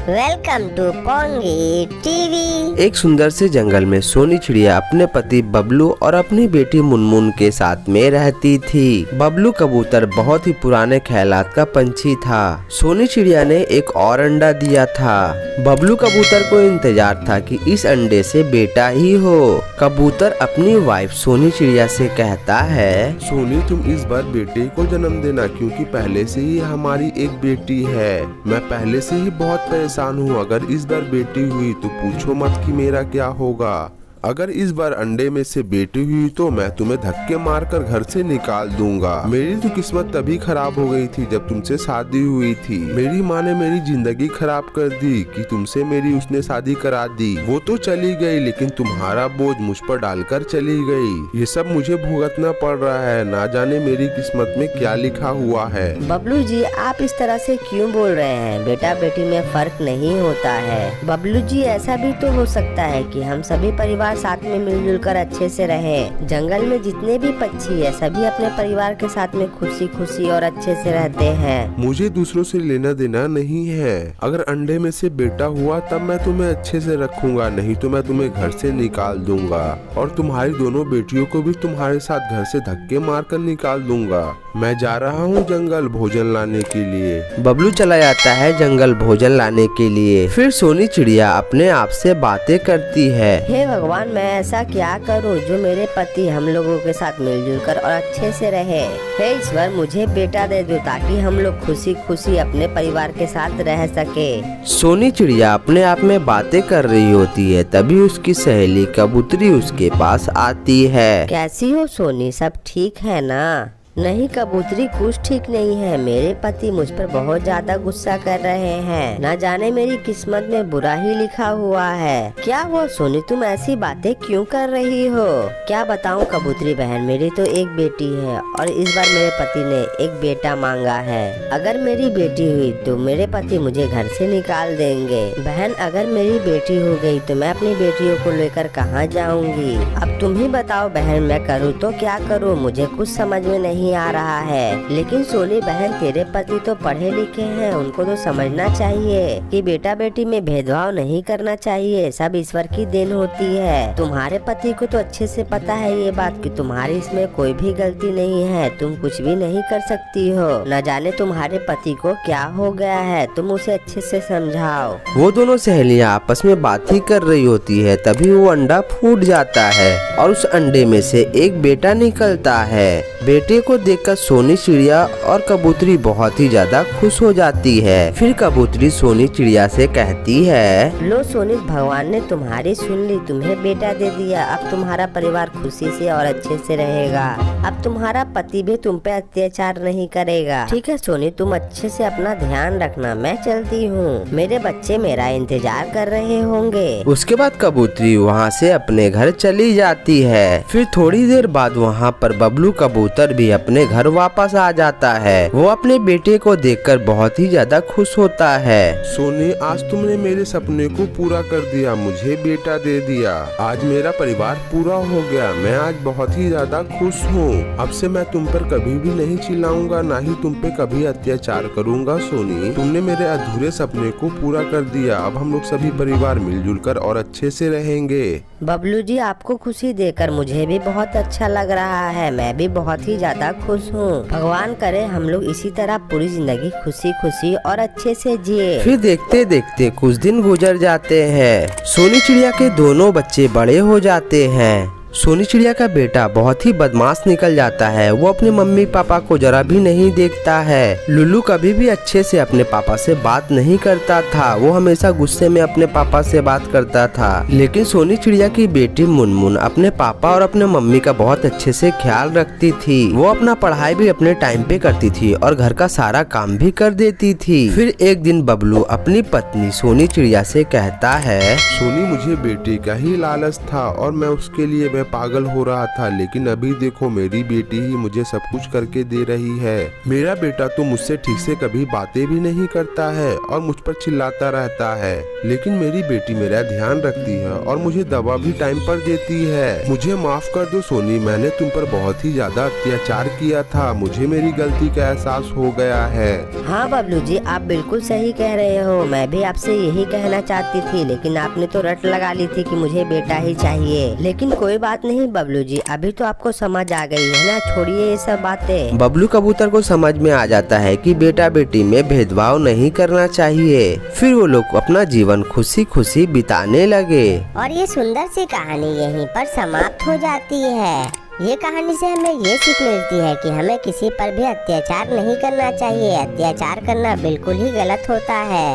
Welcome to pungi TV. एक सुंदर से जंगल में सोनी चिड़िया अपने पति बबलू और अपनी बेटी मुनमुन के साथ में रहती थी। बबलू कबूतर बहुत ही पुराने ख्यालात का पंछी था। सोनी चिड़िया ने एक और अंडा दिया था। बबलू कबूतर को इंतजार था कि इस अंडे से बेटा ही हो। कबूतर अपनी वाइफ सोनी चिड़िया से कहता है, सोनी तुम इस बार बेटे को जन्म देना, क्योंकि पहले से ही हमारी एक बेटी है। मैं पहले से ही बहुत परेशान हूँ। अगर इस बार बेटी हुई तो पूछो मत कि मेरा क्या होगा। अगर इस बार अंडे में से बेटी हुई तो मैं तुम्हें धक्के मारकर घर से निकाल दूंगा। मेरी तो किस्मत तभी खराब हो गई थी जब तुमसे शादी हुई थी। मेरी माँ ने मेरी जिंदगी खराब कर दी कि तुमसे मेरी उसने शादी करा दी। वो तो चली गई लेकिन तुम्हारा बोझ मुझ पर डालकर चली गई। ये सब मुझे भुगतना पड़ रहा है। ना जाने मेरी किस्मत में क्या लिखा हुआ है। बबलू जी आप इस तरह से क्यों बोल रहे हैं? बेटा बेटी में फर्क नहीं होता है। बबलू जी ऐसा भी तो हो सकता है कि हम सभी परिवार साथ में मिलजुल कर अच्छे से रहें। जंगल में जितने भी पक्षी है सभी अपने परिवार के साथ में खुशी खुशी और अच्छे से रहते हैं। मुझे दूसरों से लेना देना नहीं है। अगर अंडे में से बेटा हुआ तब मैं तुम्हें अच्छे से रखूंगा, नहीं तो मैं तुम्हें घर से निकाल दूंगा और तुम्हारी दोनों बेटियों को भी तुम्हारे साथ घर से धक्के मारकर निकाल दूंगा। मैं जा रहा हूँ जंगल भोजन लाने के लिए। बबलू चला जाता है जंगल भोजन लाने के लिए। फिर सोनी चिड़िया अपने आप से बातें करती है, हे भगवान मैं ऐसा क्या करूं जो मेरे पति हम लोगों के साथ मिलजुल कर और अच्छे से रहे। हे ईश्वर मुझे बेटा दे दो ताकि हम लोग खुशी खुशी अपने परिवार के साथ रह सके। सोनी चिड़िया अपने आप में बातें कर रही होती है। तभी उसकी सहेली कबूतरी उसके पास आती है। कैसी हो सोनी, सब ठीक है ना? नहीं कबूतरी कुछ ठीक नहीं है। मेरे पति मुझ पर बहुत ज्यादा गुस्सा कर रहे हैं। न जाने मेरी किस्मत में बुरा ही लिखा हुआ है। क्या हुआ सोनी, तुम ऐसी बातें क्यों कर रही हो? क्या बताऊं कबूतरी बहन, मेरी तो एक बेटी है और इस बार मेरे पति ने एक बेटा मांगा है। अगर मेरी बेटी हुई तो मेरे पति मुझे घर से निकाल देंगे। बहन अगर मेरी बेटी हो गई तो मैं अपनी बेटियों को लेकर कहाँ जाऊंगी? अब तुम ही बताओ बहन, मैं करूँ तो क्या करूँ? मुझे कुछ समझ में नहीं आ रहा है। लेकिन सोनी बहन तेरे पति तो पढ़े लिखे हैं, उनको तो समझना चाहिए कि बेटा बेटी में भेदभाव नहीं करना चाहिए। सब ईश्वर की देन होती है। तुम्हारे पति को तो अच्छे से पता है ये बात कि तुम्हारी इसमें कोई भी गलती नहीं है। तुम कुछ भी नहीं कर सकती हो। न जाने तुम्हारे पति को क्या हो गया है, तुम उसे अच्छे से समझाओ। वो दोनों सहेलियां आपस में बात ही कर रही होती है। तभी वो अंडा फूट जाता है और उस अंडे में से एक बेटा निकलता है। बेटे को देखकर सोनी चिड़िया और कबूतरी बहुत ही ज्यादा खुश हो जाती है। फिर कबूतरी सोनी चिड़िया से कहती है, लो सोनी भगवान ने तुम्हारी सुन ली, तुम्हें बेटा दे दिया। अब तुम्हारा परिवार खुशी से और अच्छे से रहेगा। अब तुम्हारा पति भी तुम पे अत्याचार नहीं करेगा। ठीक है सोनी, तुम अच्छे से अपना ध्यान रखना। मैं चलती हूँ, मेरे बच्चे मेरा इंतजार कर रहे होंगे। उसके बाद कबूतरी वहाँ से अपने घर चली जाती है। फिर थोड़ी देर बाद वहाँ पर बबलू कबूतर भी अपने घर वापस आ जाता है। वो अपने बेटे को देखकर बहुत ही ज्यादा खुश होता है। सोनी आज तुमने मेरे सपने को पूरा कर दिया, मुझे बेटा दे दिया। आज मेरा परिवार पूरा हो गया। मैं आज बहुत ही ज्यादा खुश हूँ। अब से मैं तुम पर कभी भी नहीं चिल्लाऊंगा, ना ही तुम पे कभी अत्याचार करूंगा। सोनी तुमने मेरे अधूरे सपने को पूरा कर दिया। अब हम लोग सभी परिवार मिलजुल कर और अच्छे से रहेंगे। बबलू जी आपको खुशी देकर मुझे भी बहुत अच्छा लग रहा है। मैं भी बहुत ही ज्यादा खुश हूँ। भगवान करे हम लोग इसी तरह पूरी जिंदगी खुशी खुशी और अच्छे से जिए। फिर देखते देखते कुछ दिन गुजर जाते हैं। सोनी चिड़िया के दोनों बच्चे बड़े हो जाते हैं। सोनी चिड़िया का बेटा बहुत ही बदमाश निकल जाता है। वो अपने मम्मी पापा को जरा भी नहीं देखता है। लुल्लू कभी भी अच्छे से अपने पापा से बात नहीं करता था। वो हमेशा गुस्से में अपने पापा से बात करता था। लेकिन सोनी चिड़िया की बेटी मुनमुन अपने पापा और अपने मम्मी का बहुत अच्छे से ख्याल रखती थी। वो अपना पढ़ाई भी अपने टाइम पे करती थी और घर का सारा काम भी कर देती थी। फिर एक दिन बबलू अपनी पत्नी सोनी चिड़िया से कहता है, सोनी मुझे बेटे का ही लालच था और मैं उसके लिए मैं मैं पागल हो रहा था, लेकिन अभी देखो मेरी बेटी ही मुझे सब कुछ करके दे रही है। मेरा बेटा तो मुझसे ठीक से कभी बातें भी नहीं करता है और मुझ पर चिल्लाता रहता है, लेकिन मेरी बेटी मेरा ध्यान रखती है और मुझे दवा भी टाइम पर देती है। मुझे माफ कर दो सोनी, मैंने तुम पर बहुत ही ज्यादा अत्याचार किया था, मुझे मेरी गलती का एहसास हो गया है। हाँ बबलू जी, आप बिल्कुल सही कह रहे हो। मैं भी आपसे यही कहना चाहती थी, लेकिन आपने तो रट लगा ली थी कि मुझे बेटा ही चाहिए। लेकिन कोई बात नहीं बबलू जी, अभी तो आपको समझ आ गई है ना, छोड़िए ये सब बातें। बबलू कबूतर को समझ में आ जाता है कि बेटा बेटी में भेदभाव नहीं करना चाहिए। फिर वो लोग अपना जीवन खुशी खुशी बिताने लगे। और ये सुंदर सी कहानी यहीं पर समाप्त हो जाती है। ये कहानी से हमें ये सीख मिलती है कि हमें किसी पर भी अत्याचार नहीं करना चाहिए। अत्याचार करना बिल्कुल ही गलत होता है।